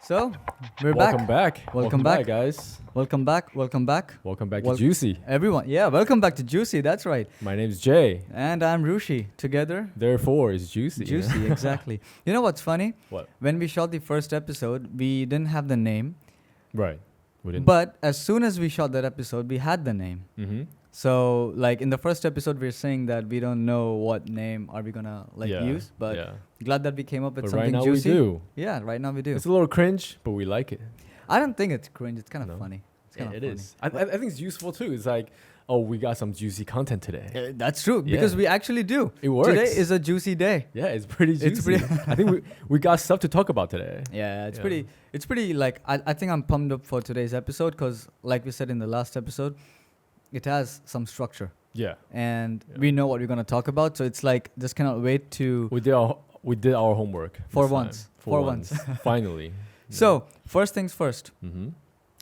So, we're Welcome back. back. Welcome back. guys. Welcome back. Welcome back. Welcome back Wel- to Juicy. Everyone. Yeah, welcome back to Juicy. That's right. My name's Jay. And I'm Rushi. Together, Therefore, it's Juicy. Juicy, exactly. You know what's funny? What? When we shot the first episode, we didn't have the name. Right. We didn't. But as soon as we shot that episode, we had the name. Mm-hmm. So, like in the first episode, we're saying that we don't know what name are we gonna use. But yeah. glad that we came up with But something right now juicy. we do. Yeah, right now we do. It's a little cringe, but we like it. I don't think it's cringe. It's kind of No. funny. It's Yeah, kind of it funny. is. I think it's useful too. It's like, oh, we got some juicy content today. That's true because Yeah. we actually do. It works. Today is a juicy day. Yeah, it's pretty juicy. It's pretty- I think we got stuff to talk about today. Yeah, it's Yeah. pretty. It's pretty like I think I'm pumped up for today's episode because, like we said in the last episode, it has some structure Yeah. and Yeah. we know what we're gonna talk about. So it's like just cannot wait to. We did our homework. For this time. once. For once. Finally. So first things first. Mm-hmm.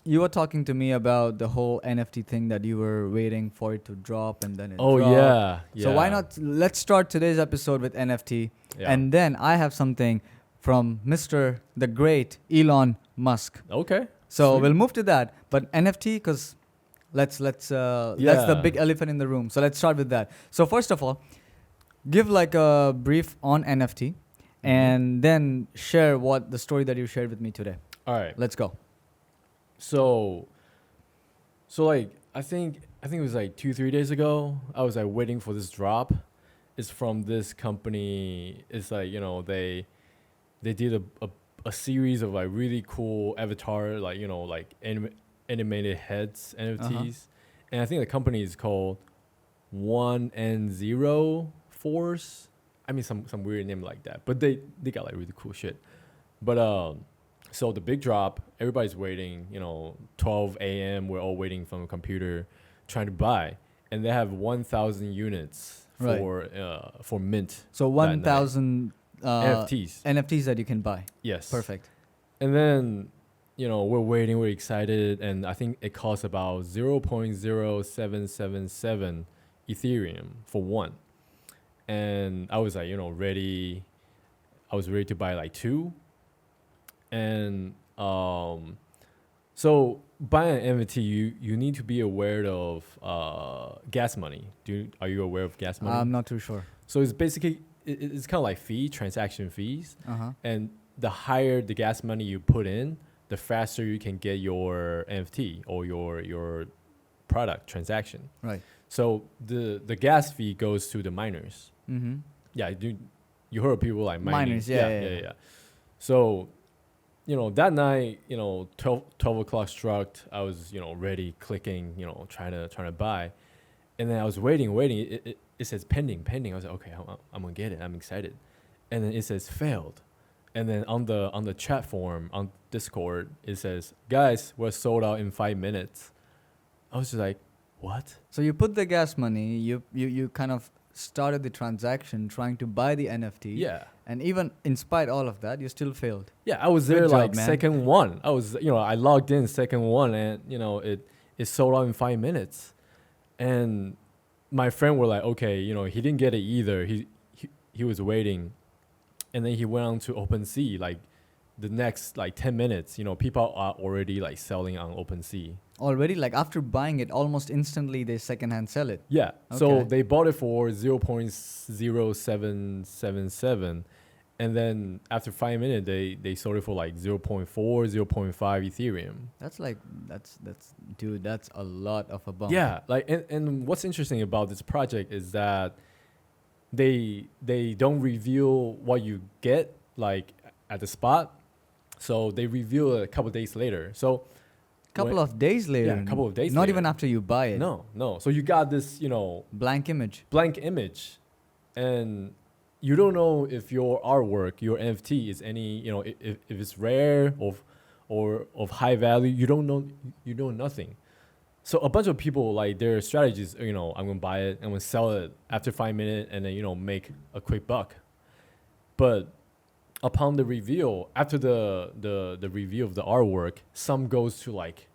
You were talking to me about the whole NFT thing that you were waiting for it to drop and then it Oh dropped. yeah. So why not? Let's start today's episode with NFT, Yeah. and then I have something from Mr. the Great Elon Musk. Okay. So Sweet. we'll move to that. But NFT, because that's the Yeah. big elephant in the room. So let's start with that. So first of all, give like a brief on NFT, and then share what the story that you shared with me today. All right. Let's go. So like I think it was like 2-3 days ago. I was like waiting for this drop. It's from this company. It's like they did a series of like really cool avatar like like animated heads NFTs, and I think the company is called 1N0 Force. I mean some weird name like that, but they got like really cool shit. But so the big drop, everybody's waiting, 12 a.m. We're all waiting from a computer trying to buy. And they have 1,000 units Right. for mint. So that night. 1,000 NFTs. NFTs that you can buy. Yes. Perfect. And then, we're waiting, we're excited. And I think it costs about 0.0777 Ethereum for one. And I was like, ready. I was ready to buy like two. And so buying an NFT, you need to be aware of gas money. Are you aware of gas money? I'm not too sure. So it's basically it's kind of like transaction fees, and the higher the gas money you put in, the faster you can get your NFT or your product transaction. Right. So the gas fee goes to the miners. Mm-hmm. Yeah, you heard of people like mining. Miners, yeah. So, that night, 12 o'clock struck. I was, ready, clicking, trying to buy, and then I was waiting. It says pending. I was like, okay, I'm gonna get it. I'm excited, and then it says failed, and then on the chat forum on Discord it says, guys, we're sold out in 5 minutes. I was just like, what? So you put the gas money, you kind of started the transaction trying to buy the NFT. Yeah. And even in spite all of that, you still failed. Yeah, I was Good there job, like man. second one. I was, I logged in second one, and it sold out in 5 minutes. And my friend were like, okay, he didn't get it either. He was waiting, and then he went on to OpenSea. Like the next like 10 minutes, people are already like selling on OpenSea. Already, like after buying it, almost instantly they secondhand sell it. Yeah. So Okay. they bought it for 0.0777, and then after 5 minutes, they sold it for like 0.4, 0.5 Ethereum. That's dude, that's a lot of a bump. Yeah, like and what's interesting about this project is that they don't reveal what you get like at the spot, so they reveal it a couple days later. So Couple of days later. Yeah, a couple of days Not later. even after you buy it. no, so you got this Blank image. blank image, and you don't know if your artwork, your NFT is any if it's rare or of high value. You don't know. You know nothing. So a bunch of people, like, their strategies, I'm gonna buy it, I'm gonna sell it after 5 minutes, and then make a quick buck. But upon the reveal, after the review of the artwork, some goes to like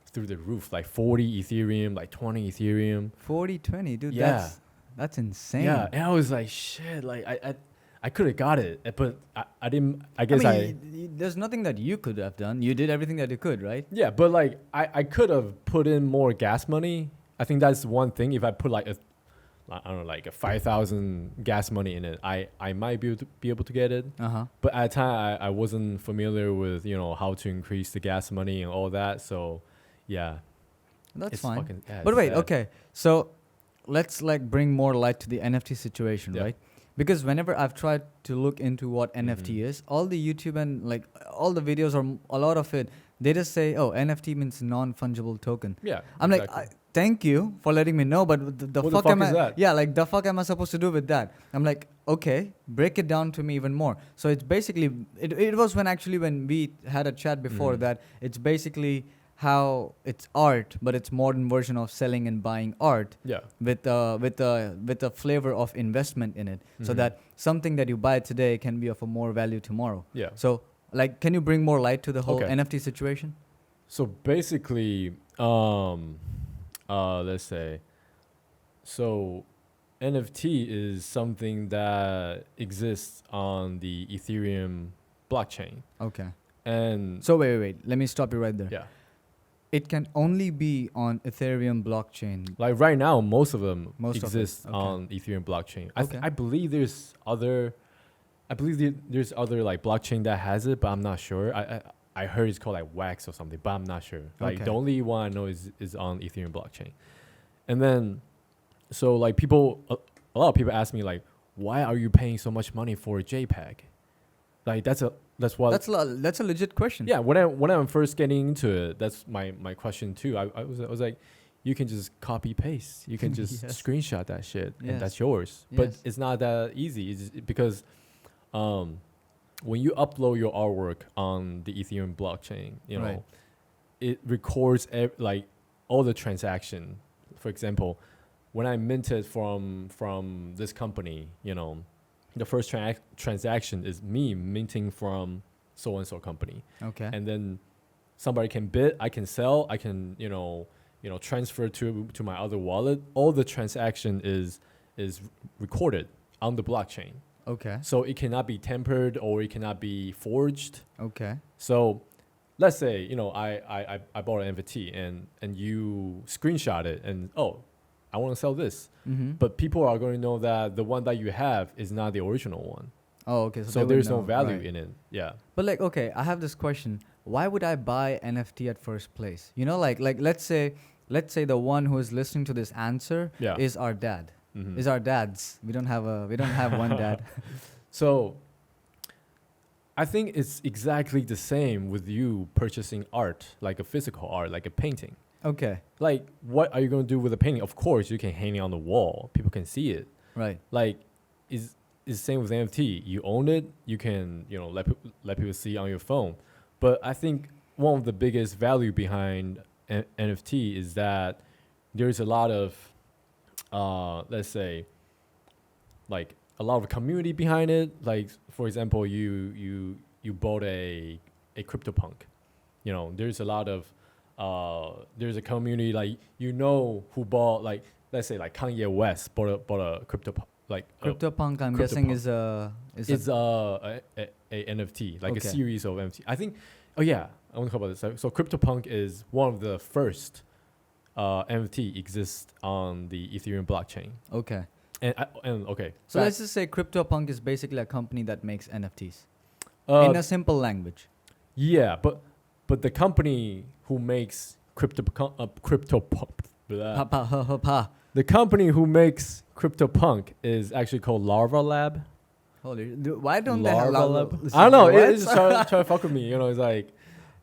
through the roof, like 40 Ethereum, like 20 Ethereum. 40-20, dude. Yeah. That's insane. Yeah, and I was like, shit, like I I could have got it, but I didn't. I I guess mean, there's nothing that you could have done. You did everything that you could, right? yeah, but like I could have put in more gas money. I think that's one thing. If I put like I don't know, like a 5,000 gas money in it, I might be able to get it. But at the time, I wasn't familiar with how to increase the gas money and all that. So, yeah, That's it's fine. fucking. Yeah, But it's wait, sad. okay. So let's like bring more light to the NFT situation, Yeah. right? Because whenever I've tried to look into what NFT Mhm. is, all the YouTube and like all the videos or a lot of it, they just say, "Oh, NFT means non-fungible token." Yeah, I'm exactly. like, thank you for letting me know, but the What the fuck fuck am is I? that? Yeah, like the fuck am I supposed to do with that? I'm like, okay, break it down to me even more. So it's basically it was when we had a chat before Mhm. that it's basically how it's art, but it's modern version of selling and buying art Yeah. with a flavor of investment in it, so Mhm. that something that you buy today can be of a more value tomorrow. Yeah. So like, can you bring more light to the whole Okay. NFT situation? So basically, let's say, so NFT is something that exists on the Ethereum blockchain, Okay. and So wait. Let me stop you right there. yeah, It can only be on Ethereum blockchain. like right now, most of them Most of it, exist okay. on Ethereum blockchain. Okay. I believe there's other, there's other like blockchain that has it, but I'm not sure. I heard it's called like Wax or something, but I'm not sure. Like Okay. the only one I know is on Ethereum blockchain, and then so like people, a lot of people ask me like, why are you paying so much money for a JPEG? Like that's what That's a legit question. yeah. When I'm first getting into it, that's my question too. I was like, you can just copy paste. You can just Yes. screenshot that shit, Yes. and that's yours. But Yes. it's not that easy. It's because when you upload your artwork on the Ethereum blockchain, Right. it records like all the transaction. For example, when I minted from this company, the first transaction is me minting from so and so company, Okay. and then somebody can bid, I can sell, I can transfer to my other wallet. All the transaction is recorded on the blockchain, Okay. so it cannot be tampered or it cannot be forged. Okay. So let's say I bought an NFT and you screenshot it and I want to sell this, Mm-hmm. but people are going to know that the one that you have is not the original one. Oh, okay. So they would there's no know, value right. in it. Yeah. But like, okay, I have this question. Why would I buy NFT at first place? Like let's say the one who is listening to this answer Yeah. is our dad. Mhm. Is our dads. We don't have one dad. So I think it's exactly the same with you purchasing art, like a physical art, like a painting. Okay. Like, what are you going to do with a painting? Of course, you can hang it on the wall. People can see it. Right. Like, is the same with NFT. You own it. You can, let people see on your phone. But I think one of the biggest value behind NFT is that there's a lot of, let's say, like a lot of community behind it. Like, for example, you bought a CryptoPunk. There's a lot of there's a community, like who bought, like, let's say like Kanye West bought a CryptoPunk, I'm guessing, is a it's a NFT, like Okay. a series of NFT. I think. Oh yeah, I want to talk about this. So CryptoPunk is one of the first NFT exists on the Ethereum blockchain. okay. And okay. So back- let's just say CryptoPunk is basically a company that makes NFTs uh, in a simple language. yeah, but the company who makes CryptoPunk. Ha, pa, ha, ha, pa. The company who makes CryptoPunk is actually called Larva Lab. Holy, why don't they have Larva Lab? Lab? I don't know. What? It's just trying to fuck with me. It's like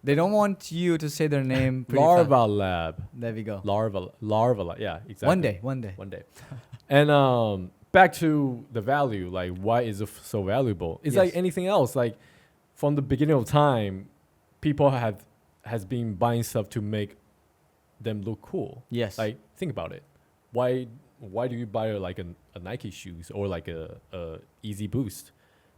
They don't want you to say their name. pretty fast. Larva Lab. There we go. Larva Lab. Yeah, exactly. One day. One day. And back to the value. Like, why is it so valuable? It's Yes. like anything else. Like, from the beginning of time, people has been buying stuff to make them look cool. Yes. Like, think about it. Why do you buy like a Nike shoes or like a Easy Boost?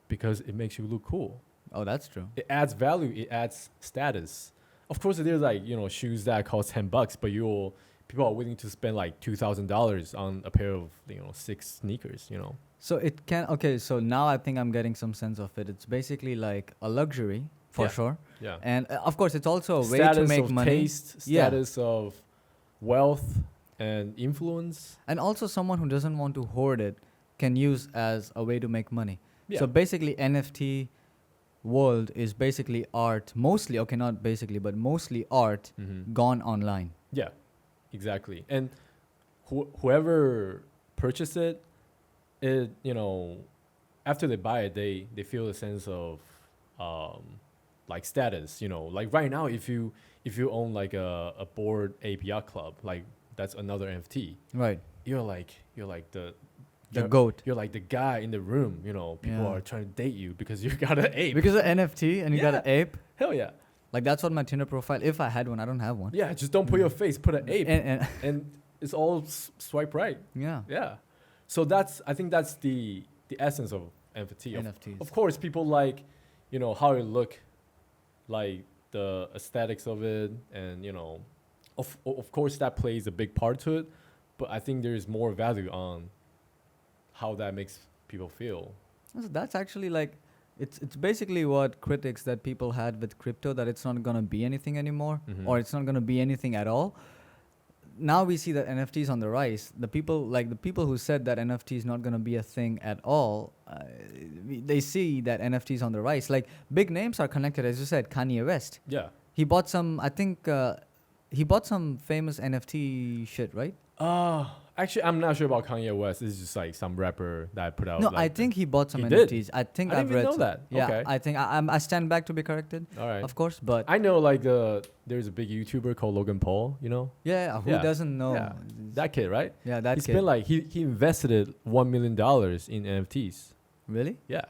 Because it makes you look cool. Oh, that's true. It adds value. It adds status. Of course, there's like shoes that cost $10, but people are willing to spend like $2,000 on a pair of 6 sneakers. So it can, okay, so now I think I'm getting some sense of it. It's basically like a luxury for Yeah. sure. Yeah. And of course, it's also a way Status to make of money. taste, Yeah. status of wealth and influence. And also, someone who doesn't want to hoard it can use as a way to make money. Yeah. So basically, NFT world is basically art, mostly, okay, not basically, but mostly art gone online. Yeah, exactly. And whoever purchased it, after they buy it, they feel a sense of like status. Like right now, if you own like a board ape yacht club, like that's another NFT. Right. You're like the GOAT. You're like the guy in the room. People Yeah. are trying to date you because you got an ape. Because of NFT and you got an ape. Hell yeah. Like that's what my Tinder profile, if I had one, I don't have one. Yeah, just don't put your face, put an ape, And and it's all swipe right. yeah. Yeah. So I think that's the essence of NFT. NFTs. Of course, people like, how it look, like the aesthetics of it, and of course that plays a big part to it. But I think there's more value on how that makes people feel. So that's actually like, it's basically what critics that people had with crypto, that it's not gonna be anything anymore, or it's not gonna be anything at all. Now we see that NFT is on the rise. The people who said that NFT is not gonna be a thing at all, they see that NFT is on the rise. Like big names are connected, as you said, Kanye West. Yeah. He bought some. I think he bought some famous NFT shit, right? Actually, I'm not sure about Kanye West. It's just like some rapper that put out. No, like I think he bought some He NFTs. did? I think I I've didn't even read know some- that. Yeah, Okay. I think I stand back to be corrected, All right. of course. But I know like there's a big YouTuber called Logan Paul. yeah, who Yeah. doesn't know? Yeah. That kid, right? Yeah, that He kid. spent like he invested $1 million in NFTs. Really? Yeah,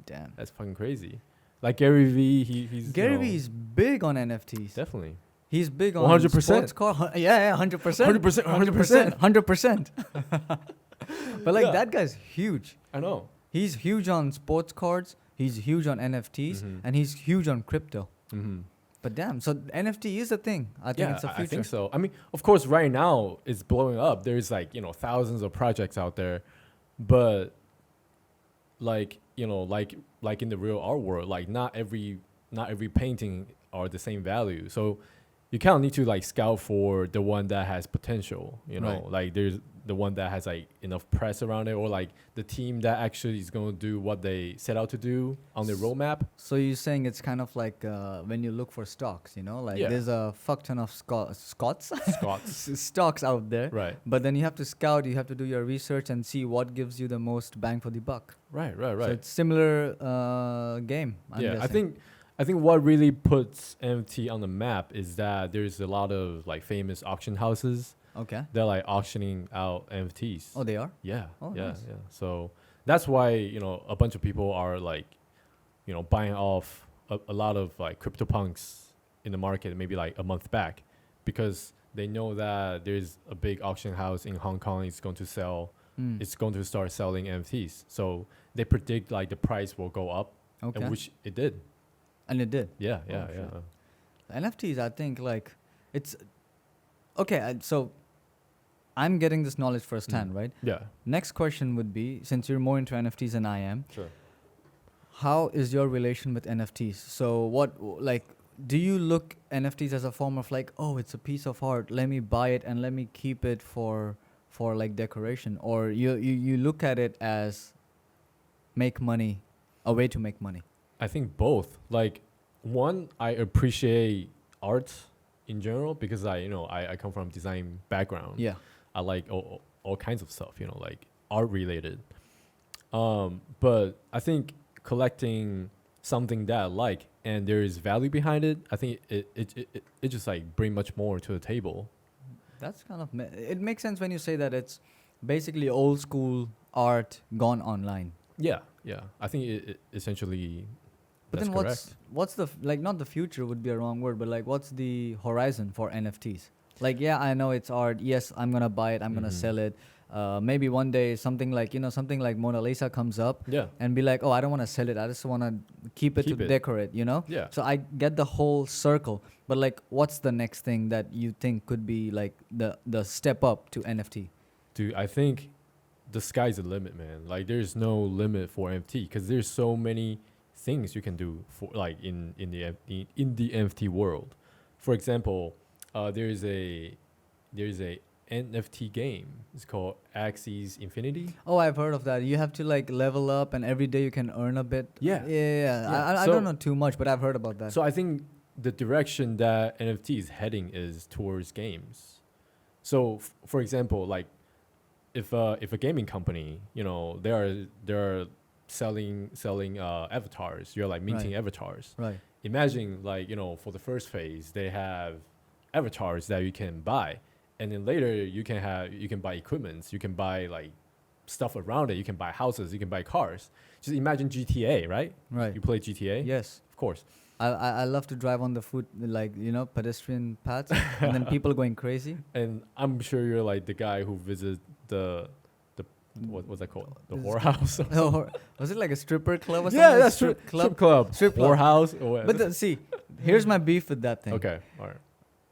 Damn. that's fucking crazy. Like Gary Vee, he's Gary Vee is big on NFTs. definitely He's big on 100%. sports car. Yeah, 100%. 100%. 100%. But like Yeah. that guy's huge. I know. He's huge on sports cards. He's huge on NFTs, and he's huge on crypto. But damn, so NFT is a thing. I think Yeah, it's a I future. think so. I mean, of course, right now it's blowing up. There's like thousands of projects out there, but like like in the real art world, like not every painting are the same value. So you kind of need to like scout for the one that has potential. Right. Like there's the one that has like enough press around it, or like the team that actually is going to do what they set out to do on their roadmap. So you're saying it's kind of like when you look for stocks, like Yeah. there's a fuck ton of Scots Scots. stocks out there. Right. But then you have to scout, you have to do your research and see what gives you the most bang for the buck. Right. So it's similar game. I'm Yeah, guessing. I think what really puts NFT on the map is that there's a lot of like famous auction houses. Okay. They're like auctioning out NFTs. Oh, they are? Yeah. Oh, yeah, nice. yeah. So that's why, a bunch of people are like, buying off a lot of like CryptoPunks in the market maybe like a month back, because they know that there's a big auction house in Hong Kong. It's going to sell, it's going to start selling NFTs. So they predict like the price will go up, Okay. and which it did. And it did. Yeah, Oh, yeah, shit. yeah. NFTs, I think, like, it's okay. So I'm getting this knowledge firsthand, right? Yeah. Next question would be, since you're more into NFTs than I am, Sure. how is your relation with NFTs? So do you look NFTs as a form of like, oh, it's a piece of art, let me buy it and let me keep it for like decoration, or you look at it as make money, a way to make money? I think both. Like, one, I appreciate art in general because I come from design background. Yeah. I like all kinds of stuff, like art related. But I think collecting something that I like and there is value behind it, I think it just like bring much more to the table. That's kind of it makes sense when you say that it's basically old school art gone online. Yeah, yeah. I think it essentially. But That's then correct. what's the not the future would be a wrong word, but like what's the horizon for NFTs? Like, yeah, I know it's art. Yes, I'm gonna buy it. I'm gonna sell it. maybe one day something like something like Mona Lisa comes up Yeah. and be like, oh, I don't want to sell it, I just want to keep it Keep to it. decorate, Yeah. so I get the whole circle. But like, what's the next thing that you think could be like the step up to NFT? Dude, I think the sky's the limit, man. Like, there's no limit for NFT because there's so many things you can do for like in the NFT world. For example, there's a NFT game. It's called Axis Infinity. Oh, I've heard of that. You have to like level up, and every day you can earn a bit. Yeah. Yeah. I So- don't know too much, but I've heard about that. So I think the direction that NFT is heading is towards games. So for example, like if a gaming company, they're selling avatars, you're like minting Right. avatars. Right. Imagine like, for the first phase they have avatars that you can buy, and then later you can buy equipments, you can buy like stuff around it, you can buy houses, you can buy cars. Just imagine GTA, right? Right. You play GTA? Yes. Of course. I love to drive on the foot, like pedestrian paths, and then people going crazy. And I'm sure you're like the guy who visits the what's that called? The Is- whorehouse? Or was it like a stripper club or something? Yeah, that's strip strip club. Strip club. Whorehouse. Or what? But see, here's my beef with that thing. Okay. All right.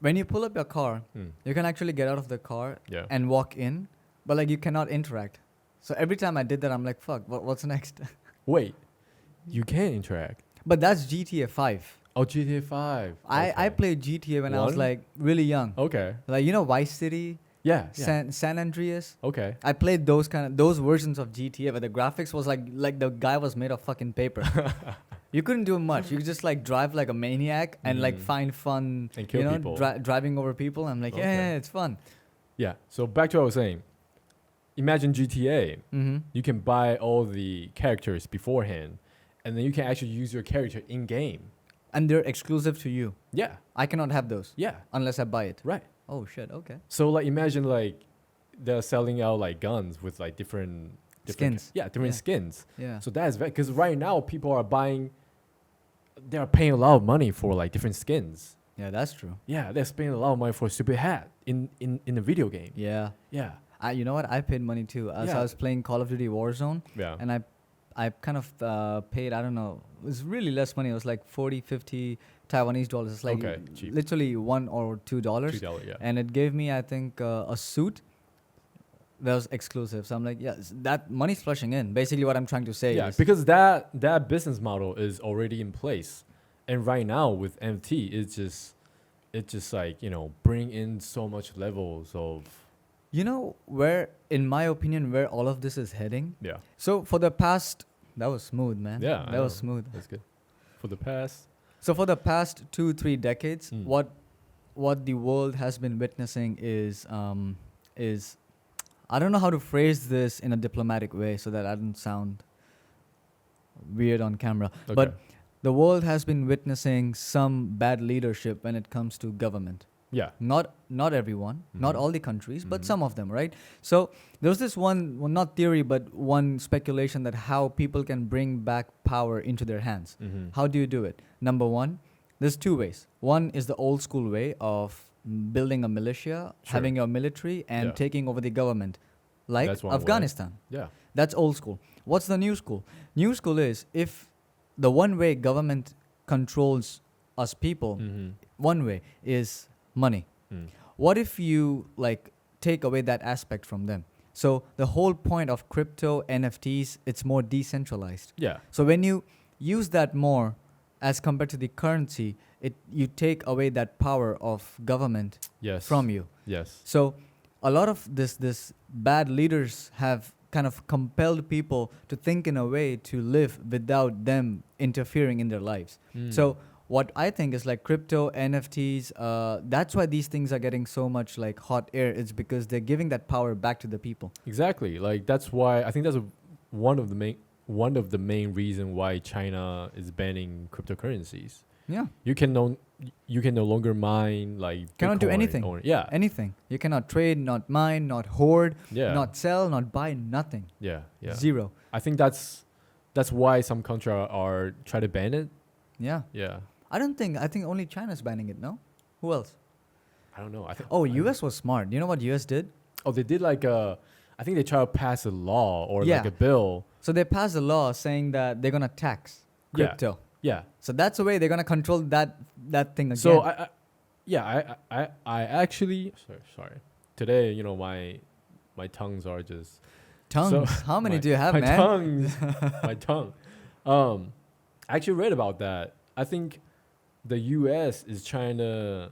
When you pull up your car, Hmm. you can actually get out of the car Yeah. and walk in, but like you cannot interact. So every time I did that, I'm like, fuck, what's next? Wait. You can interact. But that's GTA 5. Oh, GTA 5. I Okay. played GTA when I was One? like really young. Okay. Like Vice City, Yeah. San Andreas. Okay. I played those versions of GTA, but the graphics was like the guy was made of fucking paper. You couldn't do much. You could just like drive like a maniac and like find fun, And kill people. driving over people. I'm like, Okay. yeah, it's fun. Yeah. So back to what I was saying. Imagine GTA. Mm-hmm. You can buy all the characters beforehand, and then you can actually use your character in game. And they're exclusive to you. Yeah. I cannot have those Yeah. unless I buy it. Right. Oh shit. Okay. So like imagine like they're selling out like guns with like different Skins. different Yeah. skins. Yeah. So that's because right now people are they are paying a lot of money for like different skins. Yeah, that's true. Yeah, they're spending a lot of money for a stupid hat in a video game. Yeah. Yeah. You know what? I paid money too. So Yeah. I was playing Call of Duty Warzone, Yeah. and I kind of paid, I don't know, it was really less money. It was like 40, 50 Taiwanese dollars. It's like Okay, cheap. literally $1 or $2. $2, yeah. And it gave me, I think, a suit that was exclusive. So I'm like, yeah, that money's flushing in. Basically, what I'm trying to say Yeah, is, because that business model is already in place, and right now with NFT, it's just like bring in so much levels of where, in my opinion, where all of this is heading. yeah. So for the past, that was smooth, man. Yeah, I that was know. smooth. That's good. For the past, So for the past 2-3 decades, Mm. what the world has been witnessing is I don't know how to phrase this in a diplomatic way so that I don't sound weird on camera. okay. But the world has been witnessing some bad leadership when it comes to government. yeah, Not everyone, not Mhm. all the countries, but Mhm. some of them, right? So there's this one, well, not theory, but one speculation that how people can bring back power into their hands. mm-hmm. How do you do it? Number one, there's two ways. One is the old school way of building a militia, Sure. having your military, and Yeah. taking over the government, like That's one way. Afghanistan. yeah, That's old school. What's the new school? New school is if the one way government controls us people, mm-hmm. one way is money. Mm. What if you like take away that aspect from them? So the whole point of crypto NFTs, it's more decentralized. yeah, So when you use that more as compared to the currency, you take away that power of government yes, from you. yes, So a lot of this bad leaders have kind of compelled people to think in a way to live without them interfering in their lives. Mm. So what I think is like crypto NFTs, that's why these things are getting so much like hot air. It's because they're giving that power back to the people. Exactly. Like that's why I think that's one of the main reason why China is banning cryptocurrencies. Yeah. You can no longer mine like Cannot do Bitcoin anything. yeah. Anything. You cannot trade, not mine, not hoard, Yeah. not sell, not buy, nothing. yeah. Yeah. Zero. I think that's why some countries are trying to ban it. Yeah. Yeah. I think only China's banning it, no? Who else? I don't know. I think Oh, US was smart. You know what US did? Oh, they did like I think they try to pass a law or Yeah. like a bill. So they passed a law saying that they're gonna tax Yeah. crypto. Yeah. So that's the way they're gonna control that thing again. So I actually sorry. Today, my tongues are just tongues. so How many my- do you have, my man? tongues, my tongue. I actually read about that. I think the U.S. is trying to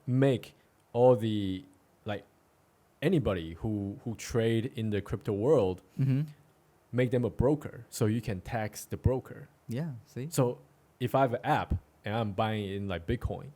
make all the like anybody who trade in the crypto world, Mm-hmm. make them a broker, so you can tax the broker. Yeah. See. So if I have an app and I'm buying in like Bitcoin,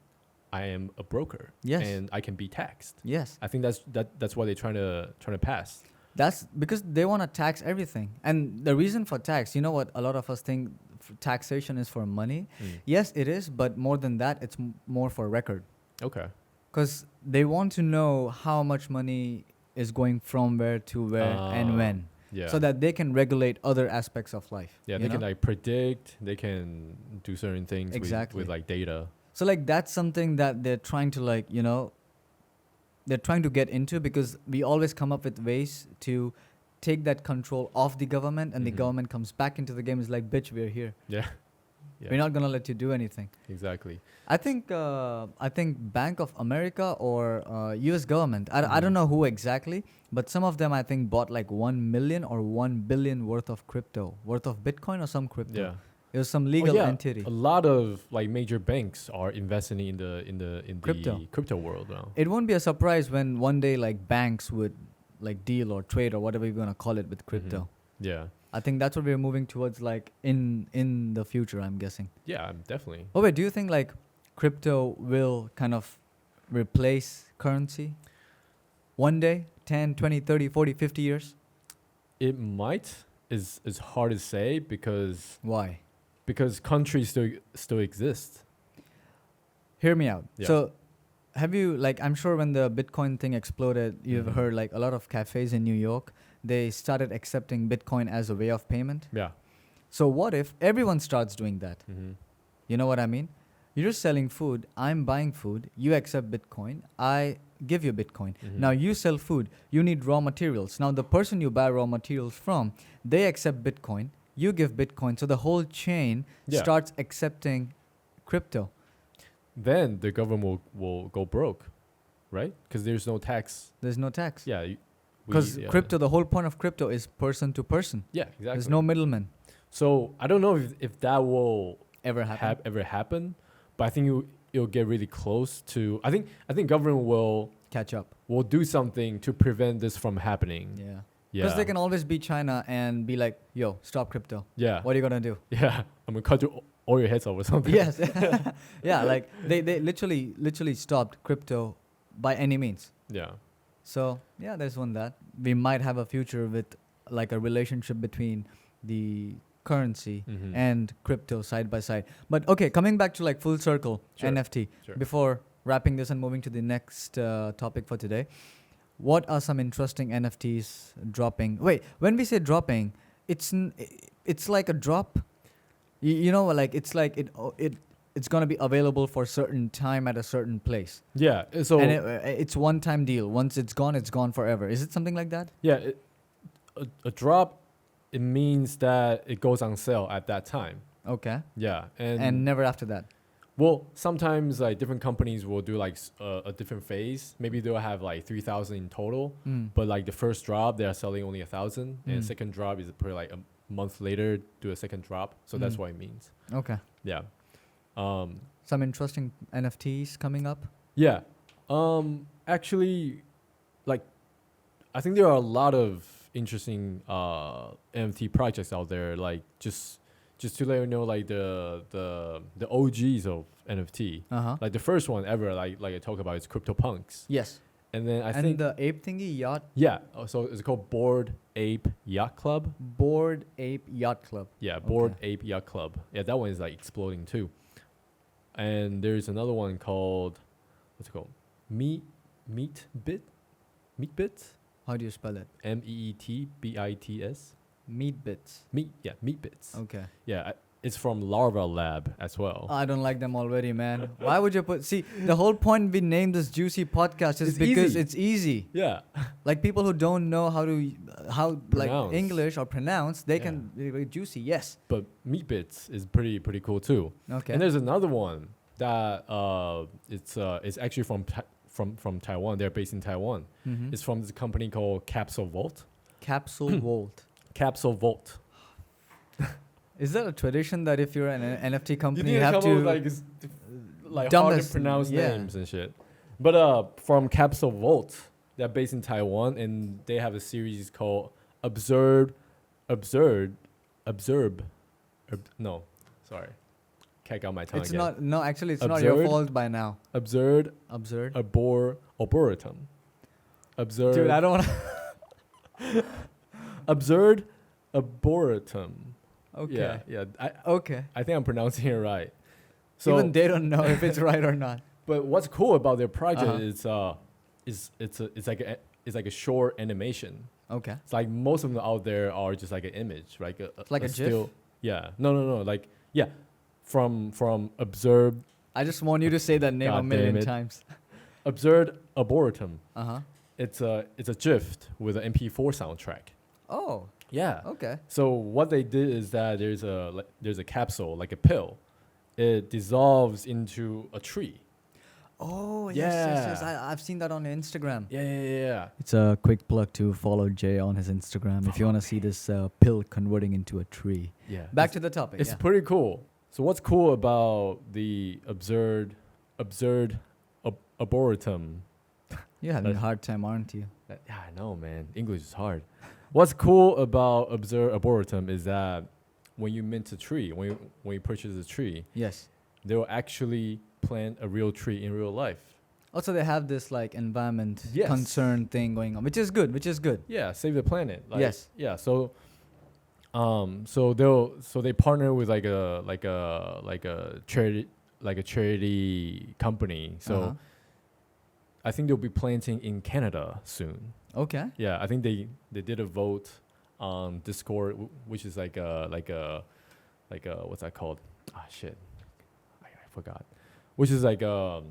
I am a broker. Yes. And I can be taxed. Yes. I think that's what they're trying to pass. That's because they want to tax everything. And the reason for tax, you know what a lot of us think taxation is for money? Yes, it is, but more than that, it's more for record. Okay. Because they want to know how much money is going from where to where and when. Yeah. So that they can regulate other aspects of life. Yeah, you they know? can like predict, they can do certain things Exactly. with like data. So like that's something that they're trying to they're trying to get into, because we always come up with ways to take that control off the government, and the Mhm. government comes back into the game. It's like, bitch, we're here. Yeah. Yeah. We're not gonna let you do anything. Exactly. I think Bank of America or U.S. government. I don't know who exactly, but some of them I think bought like 1 million or 1 billion worth of Bitcoin or some crypto. Yeah. It was some legal yeah. entity. A lot of like major banks are investing in the Crypto. the crypto world now. It won't be a surprise when one day like banks would like deal or trade or whatever you're gonna call it with crypto. Mhm. Yeah. I think that's what we're moving towards, like in the future, I'm guessing. Yeah, definitely. Oh wait, do you think like crypto will kind of replace currency one day, 10, 20, 30, 40, 50 years? It might is hard to say because Why? countries still exist. Hear me out. Yeah. So have you, like, I'm sure when the Bitcoin thing exploded, you've Mhm. heard like a lot of cafes in New York, they started accepting Bitcoin as a way of payment. Yeah. So what if everyone starts doing that? Mm-hmm. You know what I mean? You're just selling food. I'm buying food. You accept Bitcoin. I give you Bitcoin. Mhm. Now you sell food. You need raw materials. Now the person you buy raw materials from, they accept Bitcoin. You give Bitcoin. So the whole chain Yeah. starts accepting crypto. Then the government will go broke, right? Because there's no tax. There's no tax. Yeah. Because crypto, the whole point of crypto is person to person. Yeah, exactly. There's no middleman. So I don't know if that will Ever happen? ever happen, but I think it'll get really close to. I think government Catch up. will do something to prevent this from happening. Yeah. Yeah. Because they can always be China and be like, yo, stop crypto. Yeah. What are you going to do? Yeah. I'm gonna cut all your heads off or something. Yes. Yeah, like they literally stopped crypto by any means. Yeah. So yeah, there's one that we might have a future with like a relationship between the currency Mhm. and crypto side by side. But okay, coming back to like full circle, Sure. NFT. Sure. Before wrapping this and moving to the next topic for today, what are some interesting NFTs dropping? Wait, when we say dropping, it's like a drop. You know, like it's like it's gonna be available for a certain time at a certain place. Yeah. So And it's one time deal. Once it's gone forever. Is it something like that? yeah, a drop, it means that it goes on sale at that time. Okay. Yeah. And never after that. Well, sometimes like different companies will do like a different phase. Maybe they'll have like 3,000 in total, Mm. but like the first drop they are selling only 1,000, and Mm. second drop is probably like a month later do a second drop. So that's Mm. what it means. Okay. Yeah. Some interesting NFTs coming up. Yeah. Actually, like, I think there are a lot of interesting NFT projects out there. Like, just to let you know, like the OGs of NFT. Uh-huh. Like the first one ever, like I talk about, is CryptoPunks. Yes. And then I And think the ape thingy yacht. yeah. So it's called Bored Ape Yacht Club. Bored Ape Yacht Club. Yeah, Bored Ape Yacht Club. Yeah, that one is like exploding too. And there's another one called, what's it called? Meat Bits. How do you spell it? MEETBITS. Meat bits. Meat Bits. Okay. Yeah, it's from Larva Lab as well. I don't like them already, man. Why would you put? See, the whole point we named this Juicy podcast is It's because easy. it's easy. Yeah. Like people who don't know how like Pronounce. English or pronounce, they can be Juicy. Yes. But Meat Bits is pretty cool too. Okay. And there's another one that it's actually from Taiwan. They're based in Taiwan. Mhm. It's from this company called Capsule Vault. Capsule Vault. Capsule Vault. Is that a tradition that if you're an NFT company, you need have come to up with like hard to dumbest- pronounce yeah. names and shit? But from Capsule Vault, they're based in Taiwan, and they have a series called Observe. No, sorry, can't get my tongue It's again. not. No, actually, it's not your Absurd. fault by now. Absurd Absurd. Arboretum. Absurd. Dude, I don't want to. Absurd Arboretum. Okay. Yeah. Okay. I think I'm pronouncing it right. So, Even they don't know if it's right or not. but what's cool about their project Uh-huh. is it's like a short animation. Okay. It's like most of them out there are just like an image, like Like a GIF? still. Yeah. No. Like yeah, from Observe I just want you to say that name a God million damn it. times. Absurd Arboretum. Uh huh. It's a GIF with an MP4 soundtrack. Oh. Yeah. Okay. So what they did is that there's a capsule, like a pill. It dissolves into a tree. Oh yes. I've seen that on Instagram. Yeah. It's a quick plug to follow Jay on his Instagram if you want to see this pill converting into a tree. Yeah. Back to the topic. It's Yeah. pretty cool. So what's cool about the absurd arboretum? You're having a That's- hard time, aren't you? Yeah, I know, man. English is hard. What's cool about absurd arboretum is that when you mint a tree, when you purchase a tree, Yes. they will actually plant a real tree in real life. Also, they have this like environment Yes. concern thing going on, which is good. Yeah, save the planet. Like, Yes. Yeah. So they partner with like a charity company. So Uh-huh. I think they'll be planting in Canada soon. Okay. Yeah, I think they did a vote on Discord, which is like a what's that called? Ah, shit, I forgot. Which is like a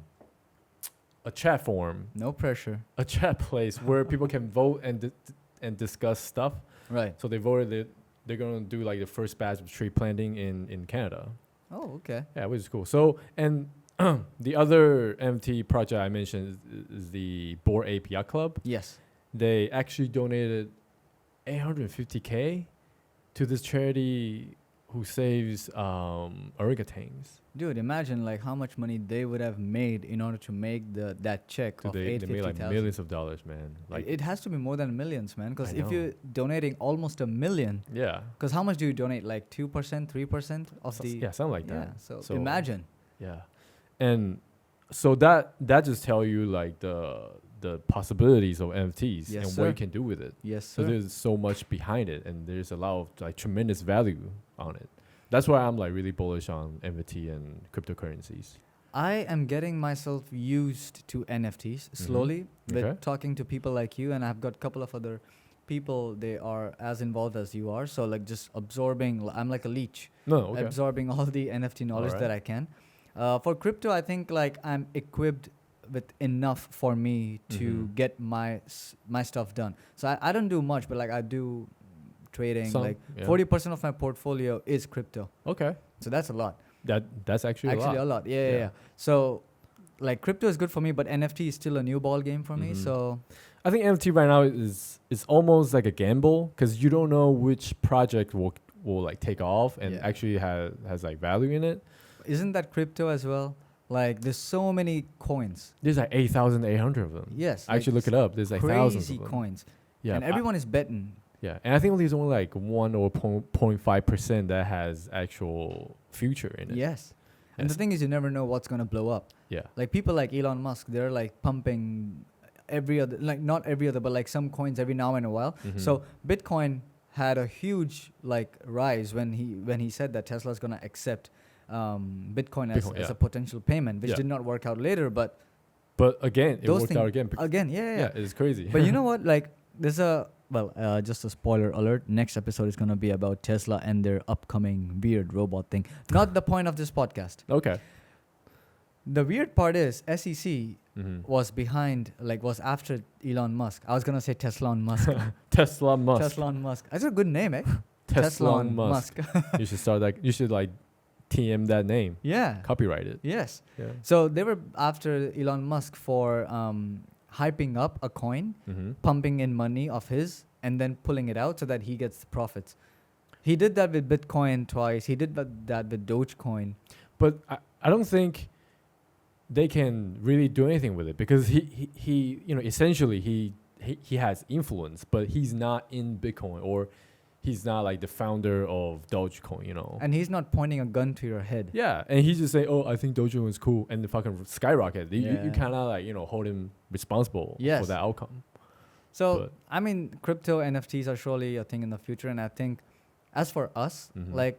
chat forum, No pressure. a chat place where people can vote and discuss stuff. Right. So they voted that they're gonna do like the first batch of tree planting in Canada. Oh, okay. Yeah, which is cool. So and the other NFT project I mentioned is the Bored Ape Yacht Club. Yes. They actually donated 850K to this charity who saves orangutans. Dude, imagine like how much money they would have made in order to make that check Dude, of they made like 850,000. millions of dollars, man. Like It has to be more than millions, man. Because I if know. you're donating almost $1 million, yeah, because how much do you donate? Like 2%, 3% of so, the. yeah, something like Yeah. that. So, So- imagine. Yeah, and so that just tell you like the possibilities of NFTs Yes, and sir. what you can do with it. Yes, So sir. there's so much behind it, and there's a lot of like tremendous value on it. That's why I'm like really bullish on NFT and cryptocurrencies. I am getting myself used to NFTs slowly with Okay. talking to people like you, and I've got a couple of other people. They are as involved as you are, so like just absorbing. I'm like a leech, No, okay. absorbing all the NFT knowledge that I can. For crypto, I think like I'm equipped with enough for me to Mhm. get my stuff done. So I don't do much, but like I do trading. Some, like yeah. 40% of my portfolio is crypto, Okay. so that's a lot. That's actually, Actually, a a lot. lot. Yeah. Yeah. So, like, crypto is good for me, but NFT is still a new ball game for me. Mhm. So, I think NFT right now is almost like a gamble because you don't know which project will like take off and Yeah. actually has like value in it. isn't that crypto as well? Like, there's so many coins. There's like 8,800 of them. Yes. I actually look it up. There's like thousands crazy of them. coins. Yeah, And everyone is betting. yeah, and I think there's only like 1 or 0.5% that has actual future in it. Yes. And the Yes. thing is, you never know what's going to blow up. Yeah. Like, people like Elon Musk, they're like pumping every other, like, not every other, but like some coins every now and a while. Mhm. So, Bitcoin had a huge like rise when he said that Tesla's going to accept Bitcoin as Bitcoin, yeah. a potential payment, which Yeah. did not work out later. But But again, it those worked thing- out again. again, yeah. Yeah, it's crazy. But you know what? Like, there's a just a spoiler alert. Next episode is going to be about Tesla and their upcoming weird robot thing. Not the point of this podcast. Okay. The weird part is SEC Mm-hmm. was after Elon Musk. I was going to say Tesla Musk. Tesla Musk. Tesla Musk. That's a good name, eh? Tesla Musk. You should start that. You should like TM that name. Yeah. Copyright it. Yes. Yeah. So they were after Elon Musk for hyping up a coin, Mm-hmm. pumping in money of his, and then pulling it out so that he gets the profits. He did that with Bitcoin twice. He did that with Dogecoin. But I don't think they can really do anything with it because he essentially he has influence, but he's not in Bitcoin or he's not like the founder of Dogecoin, And he's not pointing a gun to your head. Yeah, and he just say, "Oh, I think Dogecoin is cool," and the fucking skyrocket. You Yeah. kind of like hold him responsible Yes. for that outcome. So, But- I mean, crypto NFTs are surely a thing in the future. And I think as for us, Mhm. like,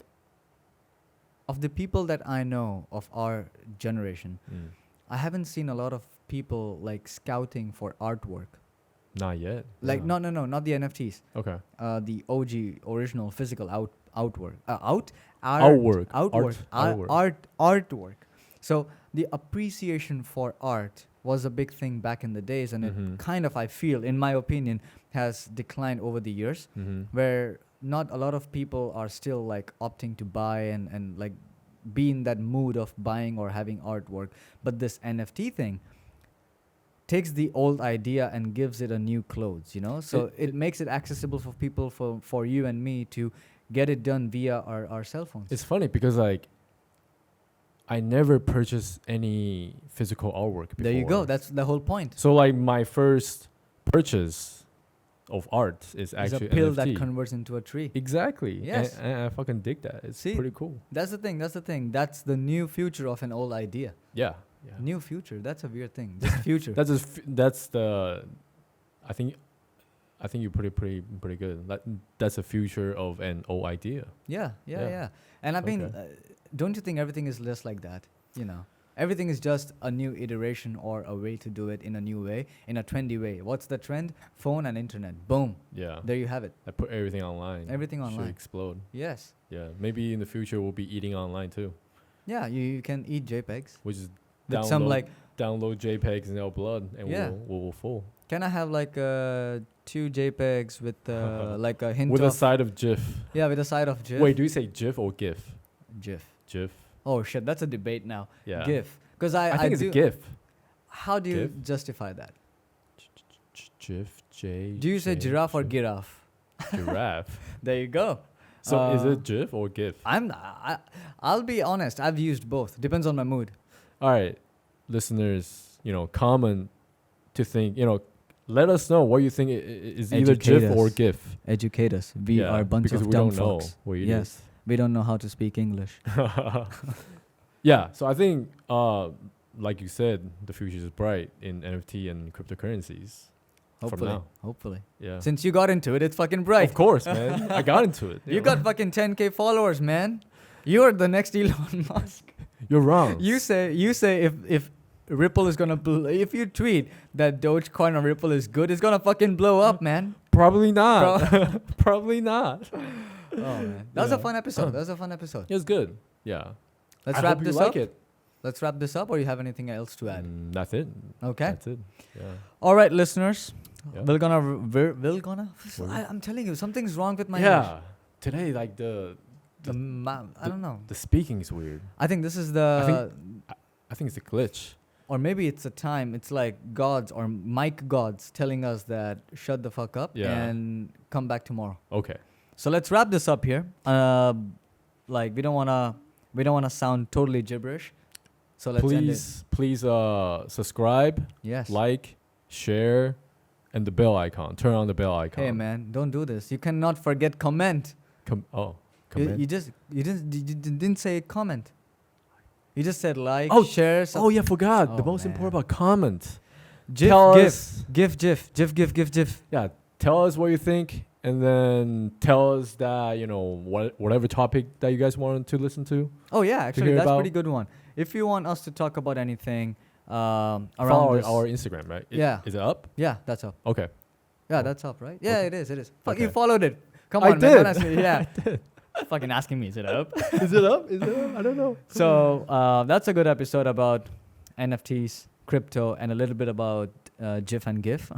of the people that I know of our generation, Mm. I haven't seen a lot of people like scouting for artwork. Not yet. Like, Yeah. no, not the NFTs. Okay. The OG original physical artwork. Artwork. So the appreciation for art was a big thing back in the days, and Mhm. it kind of, I feel, in my opinion, has declined over the years, Mm-hmm. where not a lot of people are still like opting to buy and like be in that mood of buying or having artwork. But this NFT thing takes the old idea and gives it a new clothes, so it makes it accessible for people, for you and me to get it done via our cell phones. It's funny because like I never purchased any physical artwork before. There you go. That's the whole point. So like my first purchase of art is It's a actually pill NFT. that converts into a tree. Exactly. Yes. And I fucking dig that. It's See? pretty cool. That's the thing. That's the new future of an old idea. Yeah. Yeah. New future. That's a weird thing. Just future. That's the I think you're pretty good. That's the future of an old idea. Yeah. Yeah. And I mean, Okay. don't you think everything is just like that? Everything is just a new iteration or a way to do it in a new way, in a trendy way. What's the trend? Phone and internet. Boom. Yeah. There you have it. I put everything online. Everything Should online. explode. Yes. Yeah. Maybe in the future we'll be eating online too. Yeah, you can eat JPEGs. Which is With some like, download JPEGs in our blood and Yeah. we'll fall. can I have like 2 JPEGs with like a hint With of... a side of GIF. Yeah, with a side of GIF. Wait, do you say GIF or GIF? GIF. GIF. Oh shit, that's a debate now. Yeah. GIF. Because I think it's do, a GIF. How do you GIF? justify that? GIF. J. Do you say J- giraffe or J- giraffe? Giraffe. There you go. So is Uh, it GIF or GIF? I'll be honest. I've used both. Depends on my mood. All right, listeners, comment to think, let us know what you think is either Educate GIF or us. GIF. Educate us. We are a bunch because of we dumb don't know fucks. what it Yes. is. We don't know how to speak English. Yeah, so I think, like you said, the future is bright in NFT and cryptocurrencies. Hopefully. now. Hopefully. Yeah. Since you got into it, it's fucking bright. Of course, man. I got into it. You got fucking 10K followers, man. You're the next Elon Musk. You're wrong. You say if Ripple is gonna if you tweet that Dogecoin or Ripple is good, it's gonna fucking blow up, man. Probably not. Probably not. Oh man, that was a fun episode. That was a fun episode. It was good. Yeah. Let's I wrap hope you this like up. it. Let's wrap this up, or you have anything else to add? That's it. Okay. That's it. Yeah. All right, listeners. Yeah. We're gonna. We're- I'm telling you, something's wrong with my Yeah. English. Today, like I don't know. the speaking is weird. I think this is the. I think it's a glitch. Or maybe it's a time. It's like gods or mic gods telling us that shut the fuck up Yeah. and come back tomorrow. Okay. So let's wrap this up here. Like we don't wanna sound totally gibberish. So let's end it. Please subscribe, Yes. like, share, and the bell icon. Turn on the bell icon. Hey man, don't do this. You cannot forget comment. Comment. You didn't say comment. You just said like, Oh, share. Oh yeah, forgot. The Oh, most man. important about comment. GIF, Tell GIF, us. GIF. Yeah, tell us what you think, and then tell us that whatever topic that you guys want to listen to. Oh yeah, actually hear that's a about- pretty good one. If you want us to talk about anything around Follow this, our Instagram, right? Yeah. Is it up? yeah, that's all. Okay. Yeah, Oh. that's up, right? Yeah, Okay. it is. It is. Fuck, you Okay. followed it. Come I on, man. Don't did. ask me. Yeah. Fucking asking me, is it up? Is it up? Is it up? I don't know. So that's a good episode about NFTs, crypto, and a little bit about GIF and GIF.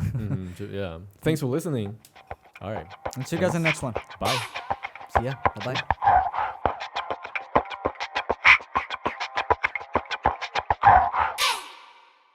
Yeah. Thanks for listening. All right. And see you guys in the next one. Bye. See ya. Bye bye.